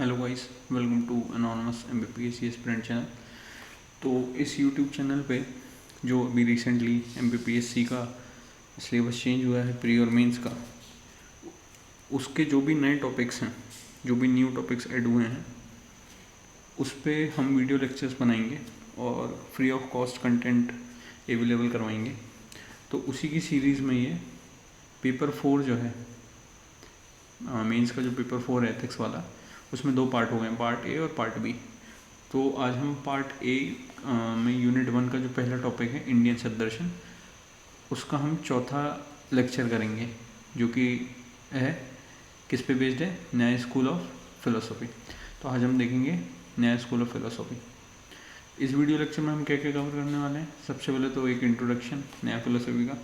Hello guys, welcome to anonymous MBPS aspirant channel. तो इस YouTube channel पे जो अभी रिसेंटली एमबीपीएससी का सिलेबस चेंज हुआ है प्री और मेंस का, उसके जो भी नए टॉपिक्स हैं, जो भी न्यू टॉपिक्स ऐड हुए हैं, उस पर हम वीडियो लेक्चर्स बनाएंगे और free of cost content available करवाएंगे। तो उसी की सीरीज़ में ये पेपर 4 जो है, मेंस का जो पेपर 4 है एथिक्स वाला, उसमें 2 पार्ट हो गए, पार्ट ए और पार्ट बी। तो आज हम पार्ट ए में यूनिट 1 का जो पहला टॉपिक है इंडियन सदर्शन, उसका हम चौथा लेक्चर करेंगे, जो कि है किस पे बेस्ड है, न्याय स्कूल ऑफ फिलोसफी। तो आज हम देखेंगे न्याय स्कूल ऑफ फिलोसफी। इस वीडियो लेक्चर में हम क्या क्या कवर करने वाले हैं। सबसे पहले तो एक इंट्रोडक्शन न्याय फिलोसफी का,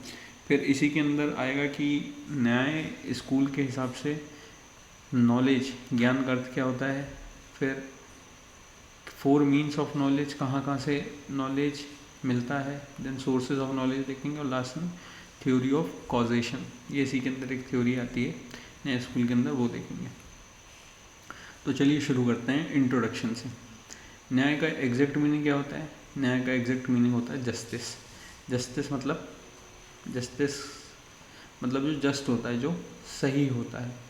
फिर इसी के अंदर आएगा कि न्याय स्कूल के हिसाब से नॉलेज, ज्ञान का अर्थ क्या होता है, फिर 4 मीन्स ऑफ नॉलेज, कहाँ कहाँ से नॉलेज मिलता है, देन सोर्सेज ऑफ नॉलेज देखेंगे, और लास्ट में थ्योरी ऑफ कॉजेशन, ये इसी के अंदर एक थ्योरी आती है नए स्कूल के अंदर, वो देखेंगे। तो चलिए शुरू करते हैं इंट्रोडक्शन से। न्याय का एग्जैक्ट मीनिंग क्या होता है? न्याय का एग्जैक्ट मीनिंग होता है जस्टिस। जस्टिस मतलब जो जस्ट होता है, जो सही होता है।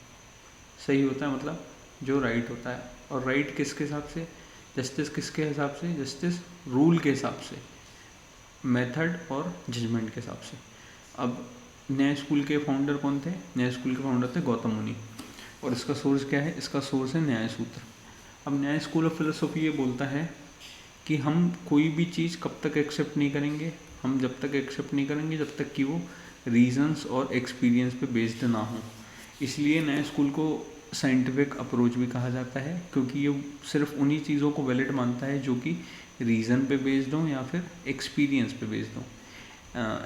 सही होता है मतलब जो राइट होता है। और राइट किसके हिसाब से? जस्टिस किसके हिसाब से? जस्टिस रूल के हिसाब से, मेथड और जजमेंट के हिसाब से। अब न्याय स्कूल के फाउंडर कौन थे? न्याय स्कूल के फाउंडर थे गौतम मुनि, और इसका सोर्स क्या है? इसका सोर्स है न्याय सूत्र। अब न्याय स्कूल ऑफ फिलोसफी ये बोलता है कि हम कोई भी चीज़ कब तक एक्सेप्ट नहीं करेंगे, हम जब तक एक्सेप्ट नहीं करेंगे जब तक कि वो रीजंस और एक्सपीरियंस पे बेस्ड ना हो। इसलिए न्याय स्कूल को साइंटिफिक अप्रोच भी कहा जाता है, क्योंकि ये सिर्फ उन्हीं चीज़ों को वैलिड मानता है जो कि रीज़न पे बेस्ड हो या फिर एक्सपीरियंस पे बेस्ड हो।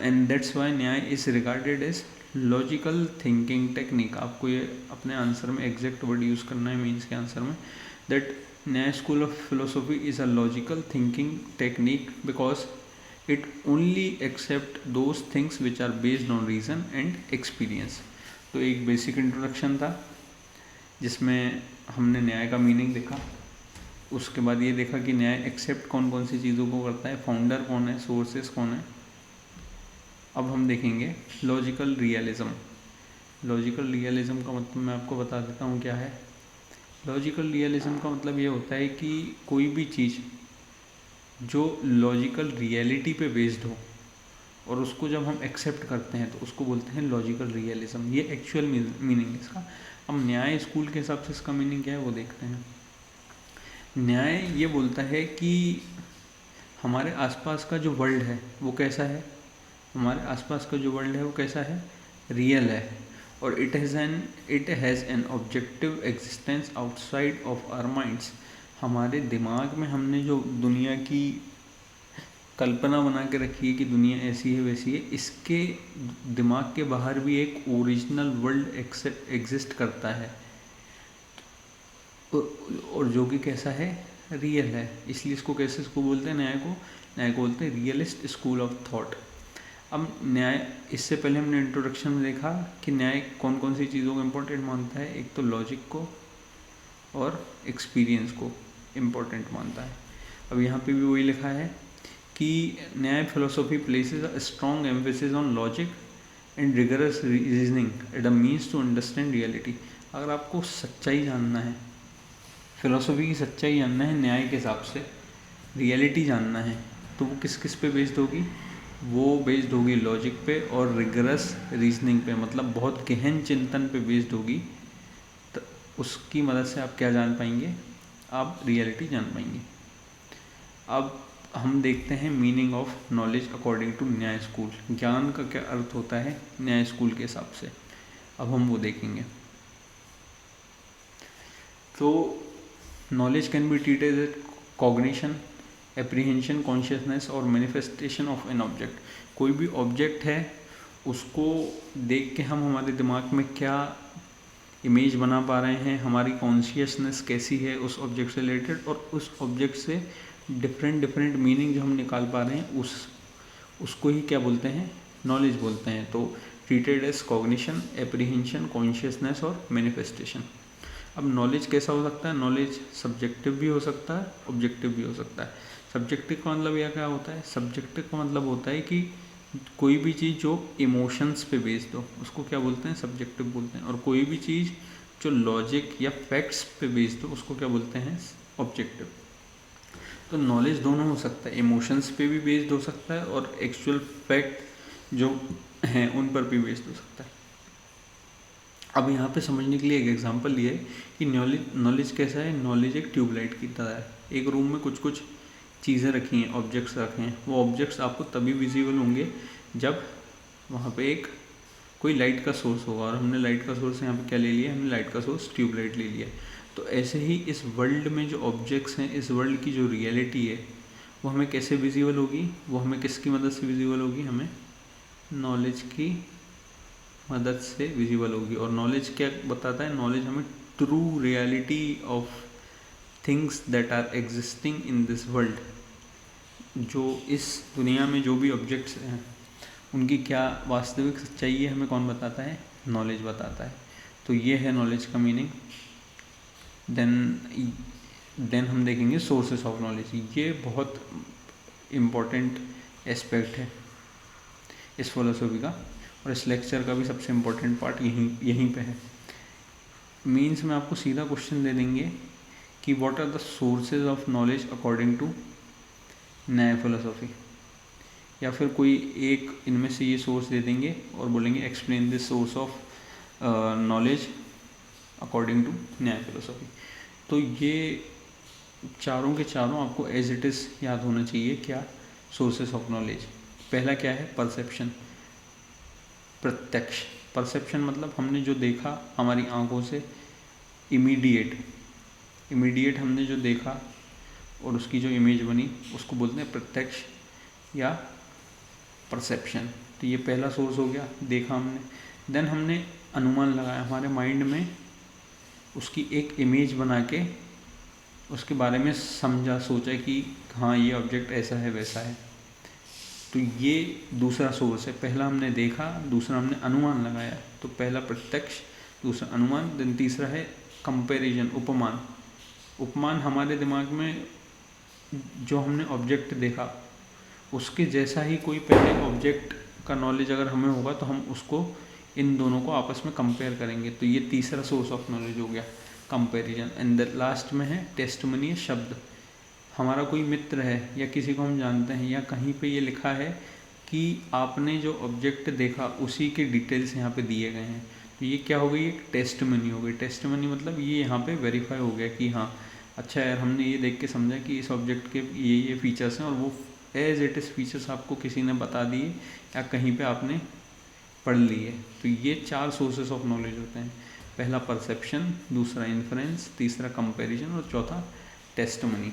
And that's why Nyaya is regarded as logical thinking technique. आपको ये अपने आंसर में एग्जैक्ट वर्ड यूज़ करना है मीन्स के आंसर में, दैट न्याय school of philosophy is a logical thinking technique because it only accept those things which are based on reason and experience। तो एक बेसिक इंट्रोडक्शन था जिसमें हमने न्याय का मीनिंग देखा, उसके बाद ये देखा कि न्याय एक्सेप्ट कौन कौन सी चीज़ों को करता है, फाउंडर कौन है, सोर्सेस कौन है। अब हम देखेंगे लॉजिकल रियलिज्म। लॉजिकल रियलिज्म का मतलब मैं आपको बता देता हूँ क्या है। लॉजिकल रियलिज्म का मतलब ये होता है कि कोई भी चीज़ जो लॉजिकल रियलिटी पे बेस्ड हो और उसको जब हम एक्सेप्ट करते हैं तो उसको बोलते हैं लॉजिकल रियलिज्म। ये एक्चुअल मीनिंग है इसका। अब न्याय स्कूल के हिसाब से इसका मीनिंग क्या है वो देखते हैं। न्याय ये बोलता है कि हमारे आसपास का जो वर्ल्ड है वो कैसा है, हमारे आसपास का जो वर्ल्ड है वो कैसा है, रियल है, और it has an objective existence outside of our minds. हमारे दिमाग में हमने जो दुनिया की कल्पना बना के रखी है कि दुनिया ऐसी है वैसी है, इसके दिमाग के बाहर भी एक ओरिजिनल वर्ल्ड एग्जिस्ट करता है, और जो कि कैसा है, रियल है। इसलिए इसको बोलते हैं न्याय को बोलते हैं रियलिस्ट स्कूल ऑफ थॉट। अब न्याय, इससे पहले हमने इंट्रोडक्शन में देखा कि न्याय कौन कौन सी चीज़ों को इम्पोर्टेंट मानता है। एक तो लॉजिक को और एक्सपीरियंस को इम्पोर्टेंट मानता है। अब यहाँ पे भी वही लिखा है कि Nyaya philosophy places a strong emphasis on logic and rigorous reasoning at a means to understand reality. अगर आपको सच्चाई जानना है, फिलोसफी की सच्चाई जानना है न्याय के हिसाब से, रियलिटी जानना है, तो वो किस किस पे बेस्ड होगी? वो बेस्ड होगी लॉजिक पे और रिगरस रीजनिंग पे, मतलब बहुत गहन चिंतन पे बेस्ड होगी। तो उसकी मदद से आप क्या जान पाएंगे? आप रियलिटी जान पाएंगे। अब हम देखते हैं meaning of knowledge according to Nyaya school. ज्ञान का क्या अर्थ होता है न्याय स्कूल के हिसाब से, अब हम वो देखेंगे। तो knowledge can be treated as cognition, apprehension, consciousness और मैनिफेस्टेशन ऑफ एन ऑब्जेक्ट। कोई भी ऑब्जेक्ट है उसको देख के हम हमारे दिमाग में क्या इमेज बना पा रहे हैं, हमारी कॉन्शियसनेस कैसी है उस ऑब्जेक्ट से रिलेटेड, और उस ऑब्जेक्ट से डिफरेंट मीनिंग जो हम निकाल पा रहे हैं उसको ही क्या बोलते हैं? नॉलेज बोलते हैं। तो treated as cognition, apprehension, consciousness और मैनिफेस्टेशन। अब नॉलेज कैसा हो सकता है? नॉलेज सब्जेक्टिव भी हो सकता है, ऑब्जेक्टिव भी हो सकता है। सब्जेक्टिव का मतलब यह क्या होता है? सब्जेक्टिव का मतलब होता है कि कोई भी चीज़ जो इमोशंस पे बेस्ड हो उसको क्या बोलते हैं? सब्जेक्टिव बोलते हैं। और कोई भी चीज़ जो लॉजिक या फैक्ट्स पे बेस्ड हो उसको क्या बोलते हैं? ऑब्जेक्टिव। तो नॉलेज दोनों हो सकता है, इमोशंस पे भी बेस्ड हो सकता है और एक्चुअल फैक्ट जो हैं उन पर भी बेस्ड हो सकता है। अब यहाँ पे समझने के लिए एक एग्जांपल लिया है कि नॉलेज कैसा है। नॉलेज एक ट्यूबलाइट की तरह है। एक रूम में कुछ कुछ चीज़ें रखी हैं, ऑब्जेक्ट्स रखे हैं। वो ऑब्जेक्ट्स आपको तभी विजिबल होंगे जब वहाँ पे एक कोई लाइट का सोर्स होगा। और हमने लाइट का सोर्स यहाँ पे क्या ले लिया? हमने लाइट का सोर्स ट्यूबलाइट ले लिया। तो ऐसे ही इस वर्ल्ड में जो ऑब्जेक्ट्स हैं, इस वर्ल्ड की जो रियलिटी है वो हमें कैसे विजिबल होगी? वो हमें किसकी मदद से विजिबल होगी? हमें नॉलेज की मदद से विजिबल होगी। और नॉलेज क्या बताता है? नॉलेज हमें true reality of things that are existing in this world, जो इस दुनिया में जो भी ऑब्जेक्ट्स हैं उनकी क्या वास्तविक सच्चाई है, हमें कौन बताता है? नॉलेज बताता है। तो ये है नॉलेज का मीनिंग। देन हम देखेंगे सोर्सेस ऑफ नॉलेज। ये बहुत इम्पोर्टेंट एस्पेक्ट है इस फिलोसफी का, और इस लेक्चर का भी सबसे इम्पोर्टेंट पार्ट यहीं पे है। मीन्स में आपको सीधा क्वेश्चन दे देंगे कि what are the sources of knowledge according to Nyaya philosophy, या फिर कोई एक इनमें से ये सोर्स दे देंगे और बोलेंगे explain this source of knowledge according to Nyaya philosophy. तो ये चारों के चारों आपको एज इट इज़ याद होना चाहिए। क्या? Sources of knowledge. पहला क्या है? परसेप्शन, प्रत्यक्ष। परसेप्शन मतलब हमने जो देखा हमारी आंखों से, इमीडिएट हमने जो देखा और उसकी जो इमेज बनी उसको बोलते हैं प्रत्यक्ष या परसेप्शन। तो ये पहला सोर्स हो गया, देखा हमने। देन हमने अनुमान लगाया, हमारे माइंड में उसकी एक इमेज बना के उसके बारे में समझा, सोचा कि हाँ ये ऑब्जेक्ट ऐसा है वैसा है। तो ये दूसरा सोर्स है। पहला हमने देखा, दूसरा हमने अनुमान लगाया। तो पहला प्रत्यक्ष, दूसरा अनुमान। देन तीसरा है कंपैरिजन, उपमान। उपमान हमारे दिमाग में जो हमने ऑब्जेक्ट देखा उसके जैसा ही कोई पहले ऑब्जेक्ट का नॉलेज अगर हमें होगा तो हम उसको, इन दोनों को आपस में कंपेयर करेंगे। तो ये तीसरा सोर्स ऑफ नॉलेज हो गया, कंपैरिजन। एंड लास्ट में है टेस्टिमनी, शब्द। हमारा कोई मित्र है या किसी को हम जानते हैं या कहीं पे ये लिखा है कि आपने जो ऑब्जेक्ट देखा उसी के डिटेल्स यहाँ पे दिए गए हैं। तो ये क्या हो गई? एक टेस्टिमनी हो गई। टेस्टिमनी मतलब ये यहाँ पे वेरीफाई हो गया कि हाँ अच्छा यार, हमने ये देख के समझा कि इस ऑब्जेक्ट के ये फीचर्स हैं, और वो एज इट इज़ फीचर्स आपको किसी ने बता दिए या कहीं पे आपने पढ़ लिए। तो ये चार सोर्सेस ऑफ नॉलेज होते हैं। पहला परसेप्शन, दूसरा इन्फ्रेंस, तीसरा कंपैरिजन और चौथा टेस्टिमनी।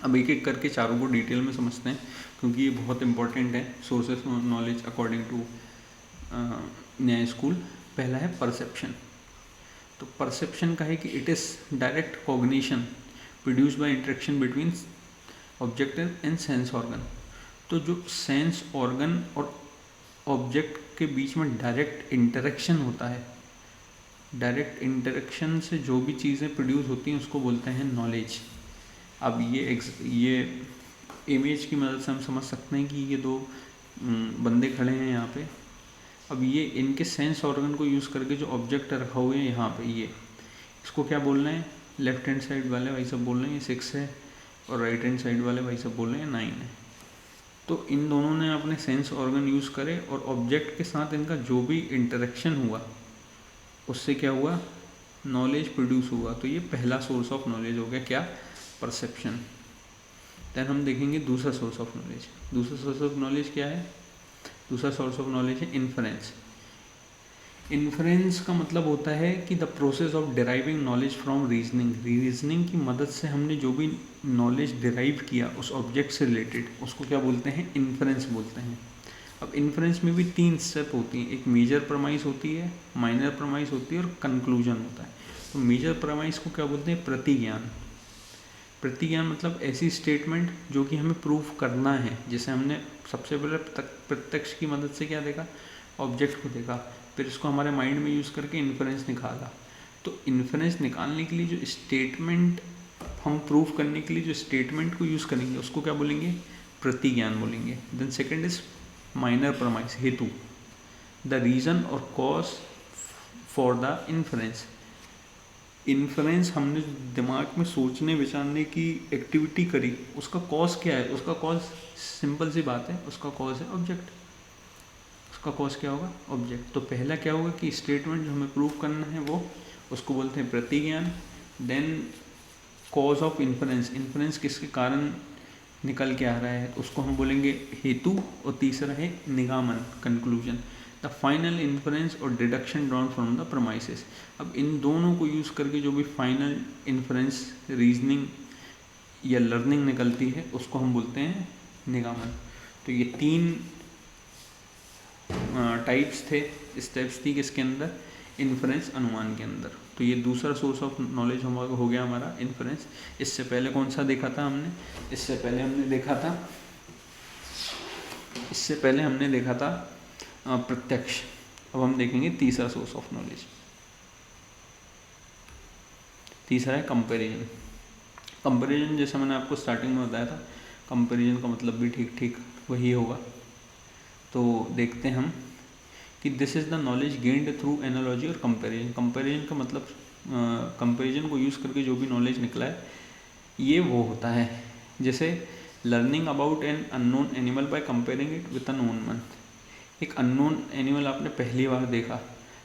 अब एक एक करके चारों को डिटेल में समझते हैं क्योंकि ये बहुत इंपॉर्टेंट है, sources of knowledge according to Nyaya school. पहला है परसेप्शन। तो परसेप्शन का है कि it is direct cognition produce by interaction between object and sense organ. तो जो सेंस ऑर्गन और ऑब्जेक्ट के बीच में डायरेक्ट इंटरेक्शन होता है, डायरेक्ट इंटरेक्शन से जो भी चीज़ें प्रोड्यूस होती हैं उसको बोलते हैं नॉलेज। अब ये इमेज की मदद से हम समझ सकते हैं कि ये दो बंदे खड़े हैं यहाँ पे। अब ये इनके सेंस ऑर्गन को यूज़ करके जो ऑब्जेक्ट रखा हुआ है यहाँ पे, ये इसको क्या बोल रहे हैं? लेफ्ट हैंड साइड वाले भाई सब बोल रहे हैं ये 6 है, और राइट हैंड साइड वाले भाई सब बोल रहे हैं 9 है। तो इन दोनों ने अपने सेंस ऑर्गन यूज़ करे और ऑब्जेक्ट के साथ इनका जो भी इंटरेक्शन हुआ उससे क्या हुआ? नॉलेज प्रोड्यूस हुआ। तो ये पहला सोर्स ऑफ नॉलेज हो गया, क्या? परसेप्शन। देन हम देखेंगे दूसरा सोर्स ऑफ नॉलेज। दूसरा सोर्स ऑफ नॉलेज क्या है? दूसरा सोर्स ऑफ नॉलेज है इन्फरेंस। इन्फरेंस का मतलब होता है कि the process of deriving knowledge from reasoning. Reasoning की मदद से हमने जो भी नॉलेज डिराइव किया उस ऑब्जेक्ट से रिलेटेड उसको क्या बोलते हैं? इन्फरेंस बोलते हैं। अब इन्फरेंस में भी 3 स्टेप होती हैं। एक मेजर प्रमाइस होती है, माइनर प्रमाइस होती है और कंक्लूजन होता है। तो मेजर प्रमाइस को क्या बोलते हैं? प्रतिज्ञान। प्रतिज्ञान मतलब ऐसी स्टेटमेंट जो कि हमें प्रूफ करना है। जैसे हमने सबसे पहले प्रत्यक्ष की मदद से क्या देखा? ऑब्जेक्ट को देखा, फिर इसको हमारे माइंड में यूज़ करके इन्फरेंस निकाला। तो इन्फरेंस निकालने के लिए जो स्टेटमेंट हम प्रूव करने के लिए जो स्टेटमेंट को यूज़ करेंगे उसको क्या बोलेंगे, प्रतिज्ञान बोलेंगे। Then second is minor premise, hetu, the reason और cause for the inference. Inference हमने दिमाग में सोचने विचारने की एक्टिविटी करी, उसका कॉज क्या है, उसका कॉज सिंपल सी बात है, उसका कॉज है ऑब्जेक्ट, उसका कॉज क्या होगा, ऑब्जेक्ट। तो पहला क्या होगा कि स्टेटमेंट जो हमें प्रूव करना है वो, उसको बोलते हैं प्रतिज्ञान। Then cause of inference, inference किसके कारण निकल के आ रहा है, उसको हम बोलेंगे हेतु। और तीसरा है निगामन, कंक्लूजन, द फाइनल इन्फरेंस और deduction drawn from the premises. अब इन दोनों को यूज़ करके जो भी फाइनल इन्फरेंस, रीजनिंग या लर्निंग निकलती है उसको हम बोलते हैं निगामन। तो ये 3 टाइप्स थे, स्टेप्स थी किसके अंदर, इन्फरेंस, अनुमान के अंदर। तो ये दूसरा सोर्स ऑफ नॉलेज हो गया हमारा इन्फरेंस। इससे पहले कौन सा देखा था हमने, इससे पहले हमने देखा था प्रत्यक्ष। अब हम देखेंगे तीसरा सोर्स ऑफ नॉलेज, तीसरा है कंपैरिजन। कंपैरिजन जैसा मैंने आपको स्टार्टिंग में बताया था, कंपैरिजन का मतलब भी ठीक ठीक वही होगा। तो देखते हैं हम कि this is the knowledge gained through analogy और कंपैरिजन। कंपैरिजन का मतलब कंपैरिजन को यूज़ करके जो भी नॉलेज निकला है ये वो होता है, जैसे learning about an unknown animal by comparing it with a known one. एक अननोन एनिमल आपने पहली बार देखा,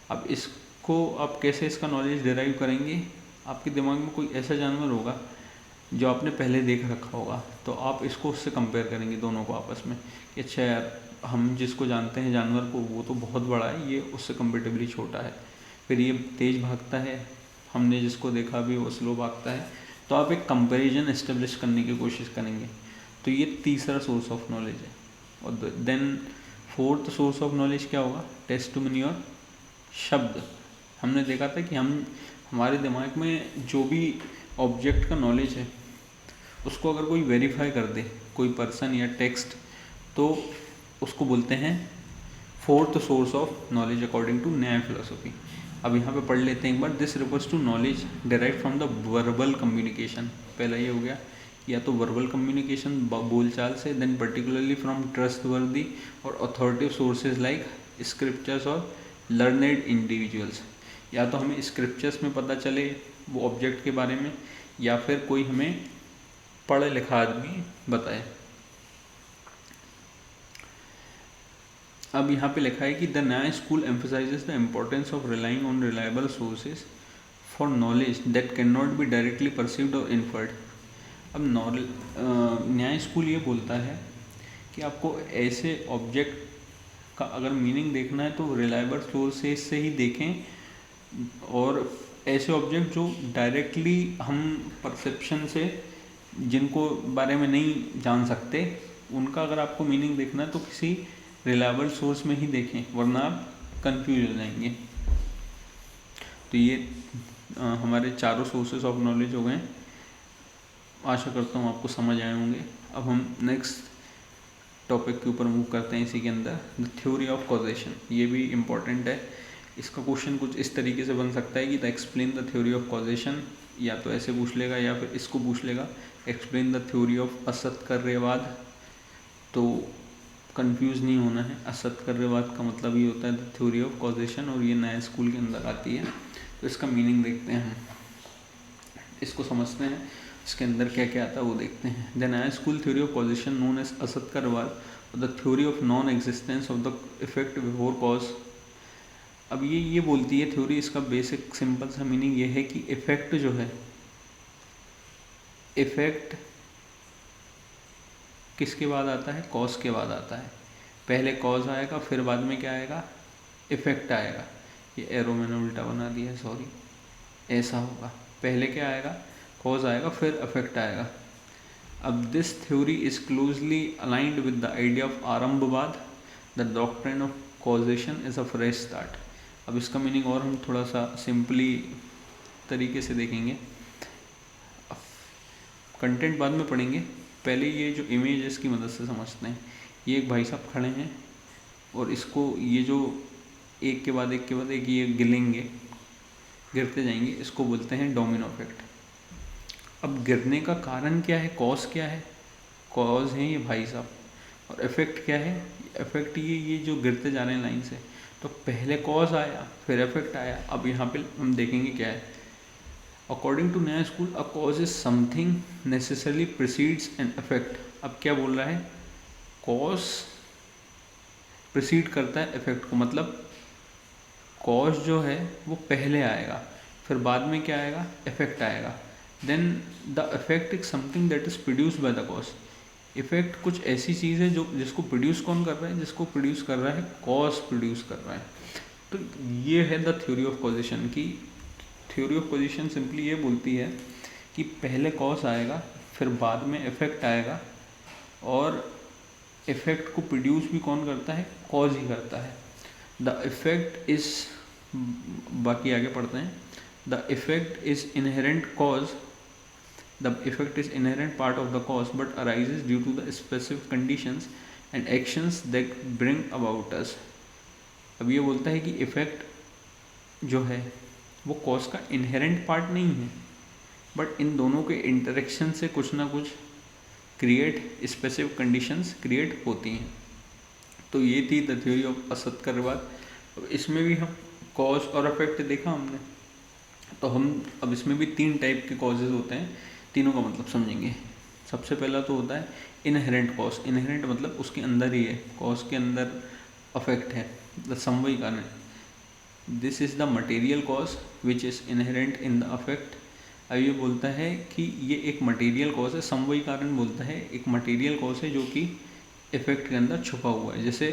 अब इसको आप कैसे इसका नॉलेज डिराइव करेंगे, आपके दिमाग में कोई ऐसा जानवर होगा जो आपने पहले देख रखा होगा, तो आप इसको उससे कंपेयर करेंगे दोनों को आपस में कि अच्छा यार, हम जिसको जानते हैं जानवर को वो तो बहुत बड़ा है, ये उससे कंपेरेटिवली छोटा है, फिर ये तेज़ भागता है, हमने जिसको देखा भी वो स्लो भागता है। तो आप एक कंपैरिजन एस्टेब्लिश करने की कोशिश करेंगे। तो ये तीसरा सोर्स ऑफ नॉलेज है। और then fourth source of knowledge क्या होगा, टेस्टिमनी और शब्द। हमने देखा था कि हमारे दिमाग में जो भी ऑब्जेक्ट का नॉलेज है उसको अगर कोई वेरीफाई कर दे, कोई पर्सन या टेक्स्ट, तो उसको बोलते हैं fourth source of knowledge according to Nyaya philosophy. अब यहाँ पे पढ़ लेते हैं एक बार। This refers to knowledge derive from the verbal communication. पहला ये हो गया, या तो वर्बल कम्युनिकेशन बोलचाल से, देन पर्टिकुलरली फ्रॉम ट्रस्टवर्दी और अथॉरिटिव सोर्सेज लाइक स्क्रिप्चर्स और लर्नेड इंडिविजुअल्स। या तो हमें स्क्रिप्चर्स में पता चले वो ऑब्जेक्ट के बारे में, या फिर कोई हमें पढ़ा लिखा आदमी बताए। अब यहाँ पे लिखा है कि द न्याय school emphasises the importance of relying on reliable sources for knowledge that can not be directly perceived और इन्फर्ड। अब न्याय स्कूल ये बोलता है कि आपको ऐसे ऑब्जेक्ट का अगर मीनिंग देखना है तो रिलायबल सोर्सेज से ही देखें, और ऐसे ऑब्जेक्ट जो डायरेक्टली हम परसेप्शन से जिनको बारे में नहीं जान सकते, उनका अगर आपको मीनिंग देखना है तो किसी रिलायबल सोर्स में ही देखें, वरना आप कंफ्यूज हो जाएंगे। तो ये हमारे चारों सोर्सेज ऑफ नॉलेज हो गए। आशा करता हूँ आपको समझ आए होंगे। अब हम नेक्स्ट टॉपिक के ऊपर मूव करते हैं। इसी के अंदर द थ्योरी ऑफ कॉजेशन, ये भी इम्पॉर्टेंट है। इसका क्वेश्चन कुछ इस तरीके से बन सकता है कि the explain the theory of causation, या तो ऐसे पूछ लेगा या फिर इसको पूछ लेगा एक्सप्लेन द थ्योरी ऑफ असत्कर्यवाद। तो कंफ्यूज नहीं होना है, असत्कर्यवाद का मतलब ये होता है द थ्योरी ऑफ कॉजेशन, और ये नया स्कूल के अंदर आती है। तो इसका मीनिंग देखते हैं हम, इसको समझते हैं, इसके अंदर क्या क्या आता है वो देखते हैं। The Nyaya school theory of causation known as Asatkaryavada और the theory of non existence of the effect before cause. अब ये बोलती है थ्योरी, इसका बेसिक सिंपल सा मीनिंग ये है कि इफेक्ट जो है, इफेक्ट किसके बाद आता है, कॉज के बाद आता है। पहले कॉज आएगा, फिर बाद में क्या आएगा, इफेक्ट आएगा। ये एरो मैंने उल्टा बना दिया है, सॉरी, ऐसा होगा। पहले क्या आएगा, कॉज आएगा, फिर इफेक्ट आएगा। अब this theory is closely aligned with the idea of Arambhavada, the doctrine of causation is a fresh start. अब इसका मीनिंग और हम थोड़ा सा सिंपली तरीके से देखेंगे, कंटेंट बाद में पढ़ेंगे, पहले ये जो इमेज है इसकी मदद से समझते हैं। ये एक भाई साहब खड़े हैं और इसको ये जो एक के बाद एक ये गिलेंगे, गिरते जाएंगे, इसको बोलते हैं डोमिनो इफेक्ट। अब गिरने का कारण क्या है, कॉज क्या है, कॉज है ये भाई साहब, और इफेक्ट क्या है, इफेक्ट ये जो गिरते जा रहे हैं लाइन से, तो पहले कॉज आया फिर इफेक्ट आया। अब यहाँ पे हम देखेंगे क्या है, अकॉर्डिंग टू नया school, a cause is something necessarily precedes an effect. अब क्या बोल रहा है, कॉज प्रिसीड करता है इफेक्ट को, मतलब कॉज जो है वो पहले आएगा, फिर बाद में क्या आएगा, इफेक्ट आएगा। Then the effect is something that is produce by the cause. Effect कुछ ऐसी चीज़ है जो जिसको प्रोड्यूस कौन कर रहा है, जिसको प्रोड्यूस कर रहा है कॉज प्रोड्यूस कर रहा है। तो ये है द थ्योरी ऑफ कॉजेशन की। थ्योरी ऑफ कॉजेशन सिंपली ये बोलती है कि पहले कॉज आएगा फिर बाद में इफेक्ट आएगा, और इफेक्ट को प्रोड्यूस भी कौन करता है, कॉज ही करता है। द इफेक्ट इज, बाकी आगे पढ़ते हैं, the effect is inherent cause, the effect is inherent part of the cause but arises due to the specific conditions and actions that bring about us। अब ये बोलता है कि इफेक्ट जो है वो कॉज का इनहेरेंट पार्ट नहीं है, बट इन दोनों के इंटरेक्शन से कुछ ना कुछ क्रिएट, स्पेसिफिक कंडीशंस क्रिएट होती हैं। तो ये थी द थ्योरी ऑफ असतकरवाद। इसमें भी हम कॉज और इफेक्ट देखा हमने, तो हम अब इसमें भी 3 टाइप के कॉजेज होते हैं, तीनों का मतलब समझेंगे। सबसे पहला तो होता है इनहेरेंट कॉज। इनहेरेंट मतलब उसके अंदर ही है, कॉज के अंदर अफेक्ट है, द समवयी कारण। This is the material cause which is inherent in the affect. अब ये बोलता है कि ये एक मटेरियल कॉज है, समवयी कारण बोलता है एक मटेरियल कॉज है जो कि इफेक्ट के अंदर छुपा हुआ है। जैसे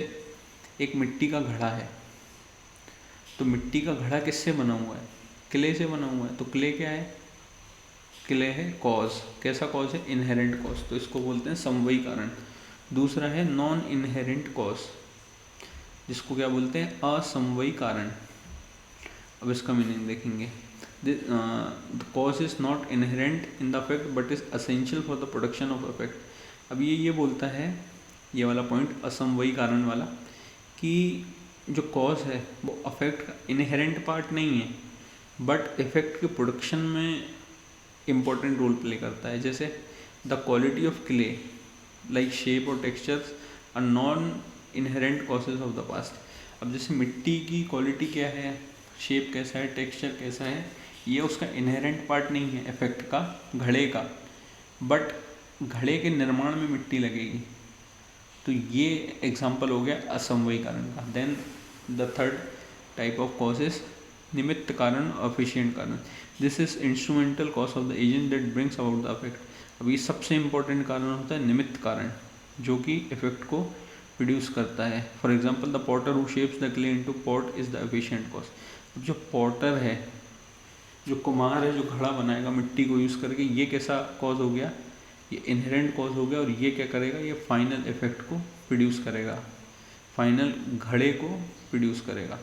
एक मिट्टी का घड़ा है, तो मिट्टी का घड़ा किससे बना हुआ है, क्ले से बना हुआ है, तो क्ले क्या है, क्ले है कॉज। कैसा कॉज है, इनहेरेंट कॉज, तो इसको बोलते हैं समवयी कारण। दूसरा है नॉन इनहेरेंट कॉज, जिसको क्या बोलते हैं, असमवयी कारण। अब इसका मीनिंग देखेंगे, the cause is not inherent in the affect but is essential for the production of affect. अब ये बोलता है, ये वाला पॉइंट असमवयी कारण वाला, कि जो कॉज है वो अफेक्ट का इनहेरेंट पार्ट नहीं है, बट इफेक्ट के प्रोडक्शन में इम्पोर्टेंट रोल प्ले करता है। जैसे the quality of clay like shape और textures are non inherent causes of the past. अब जैसे मिट्टी की क्वालिटी क्या है, शेप कैसा है, टेक्सचर कैसा है, ये उसका इनहेरेंट पार्ट नहीं है इफेक्ट का, घड़े का, बट घड़े के निर्माण में मिट्टी लगेगी। तो ये एग्जाम्पल हो गया असमवयी कारण का। Then the third type of causes निमित्त कारण, एफिशिएंट कारण। This is instrumental cause of the agent that brings about the affect. अब ये सबसे इंपॉर्टेंट कारण होता है निमित्त कारण, जो कि इफेक्ट को प्रोड्यूस करता है। For example the Potter who shapes the clay into pot is the efficient cause. अब जो पॉटर है, जो कुम्हार है, जो घड़ा बनाएगा मिट्टी को यूज़ करके, ये कैसा कॉज हो गया, ये इनहेरेंट कॉज हो गया, और ये क्या करेगा, ये फाइनल इफेक्ट को प्रोड्यूस करेगा, फाइनल घड़े को प्रोड्यूस करेगा।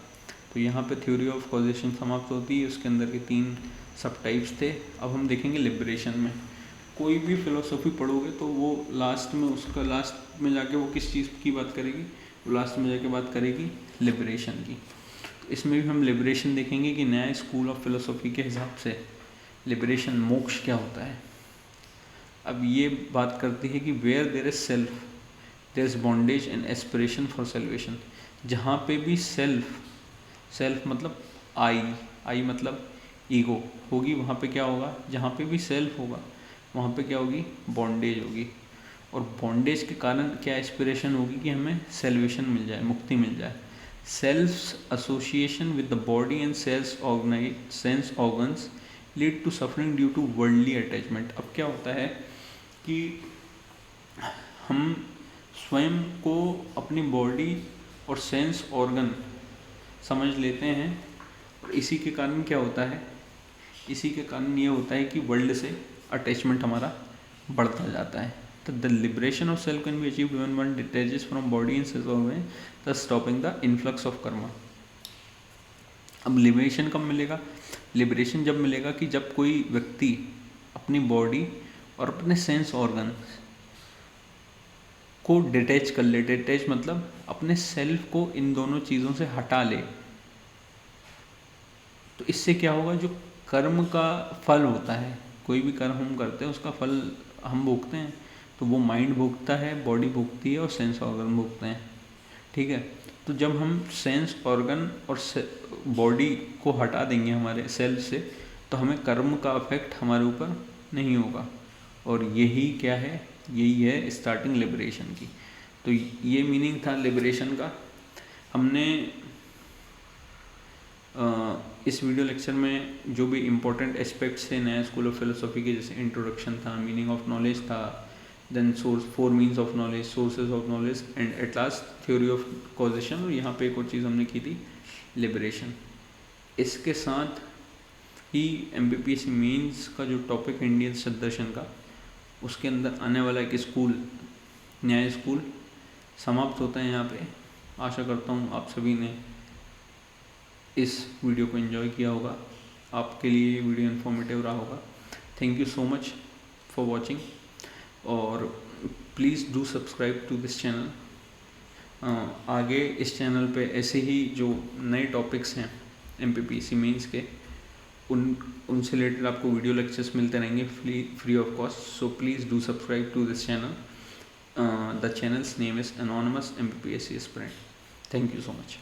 तो यहाँ पे थ्योरी ऑफ कॉजेशन समाप्त होती है, उसके अंदर के 3 सब टाइप्स थे। अब हम देखेंगे लिबरेशन में। कोई भी फिलोसॉफी पढ़ोगे तो वो लास्ट में, उसका लास्ट में जाके वो किस चीज़ की बात करेगी, वो लास्ट में जाके बात करेगी लिबरेशन की। तो इसमें भी हम लिबरेशन देखेंगे कि नया स्कूल ऑफ फिलोसॉफी के हिसाब से लिबरेशन, मोक्ष क्या होता है। अब ये बात करती है कि where there is self there is bondage and aspiration for salvation. जहाँ पे भी सेल्फ मतलब आई मतलब ईगो होगी, वहाँ पे क्या होगा, जहाँ पे भी सेल्फ होगा वहाँ पे क्या होगी, बॉन्डेज होगी। और बॉन्डेज के कारण क्या एस्पिरेशन होगी कि हमें सेल्वेशन मिल जाए, मुक्ति मिल जाए। Self association with the body and sense organs lead to suffering due to worldly attachment. अब क्या होता है कि हम स्वयं को अपनी बॉडी और सेंस ऑर्गन समझ लेते हैं, और इसी के कारण क्या होता है, इसी के कारण ये होता है कि वर्ल्ड से अटैचमेंट हमारा बढ़ता जाता है। तो the liberation of self can be achieved when one detaches from body and sense organ, thus stopping the influx of Karma. अब लिबरेशन कब मिलेगा, लिबरेशन जब मिलेगा कि जब कोई व्यक्ति अपनी बॉडी और अपने सेंस ऑर्गन को डिटैच कर ले। डिटैच मतलब अपने सेल्फ को इन दोनों चीज़ों से हटा ले। तो इससे क्या होगा, जो कर्म का फल होता है, कोई भी कर्म हम करते हैं उसका फल हम भोगते हैं, तो वो माइंड भोगता है, बॉडी भोगती है और सेंस ऑर्गन भोगते हैं। ठीक है, तो जब हम सेंस ऑर्गन और बॉडी को हटा देंगे हमारे सेल से, तो हमें कर्म का इफेक्ट हमारे ऊपर नहीं होगा। और यही क्या है, यही है स्टार्टिंग लिबरेशन की। तो ये मीनिंग था लिबरेशन का। हमने इस वीडियो लेक्चर में जो भी इम्पोर्टेंट एस्पेक्ट्स थे नया स्कूल ऑफ फिलोसॉफी के, जैसे इंट्रोडक्शन था, मीनिंग ऑफ नॉलेज था, then source, 4 means of knowledge, sources of knowledge, and at last theory of causation. और यहाँ पे एक और चीज़ हमने की थी, लिबरेशन। इसके साथ ही MPPSC मेंस का जो टॉपिक है इंडियन सदर्शन का, उसके अंदर आने वाला एक स्कूल, न्याय स्कूल, समाप्त होता है यहाँ पे। आशा करता हूँ आप सभी ने इस वीडियो को एंजॉय किया होगा, आपके लिए ये वीडियो इन्फॉर्मेटिव रहा होगा। Thank you so much for watching, और please do subscribe to this channel. आगे इस चैनल पे ऐसे ही जो नए टॉपिक्स हैं MPPSC मेंस के, उनसे रिलेटेड आपको वीडियो लेक्चर्स मिलते रहेंगे free of cost. So please do subscribe to this channel. The channel's name is anonymous MPPSC aspirant. Thank you so much.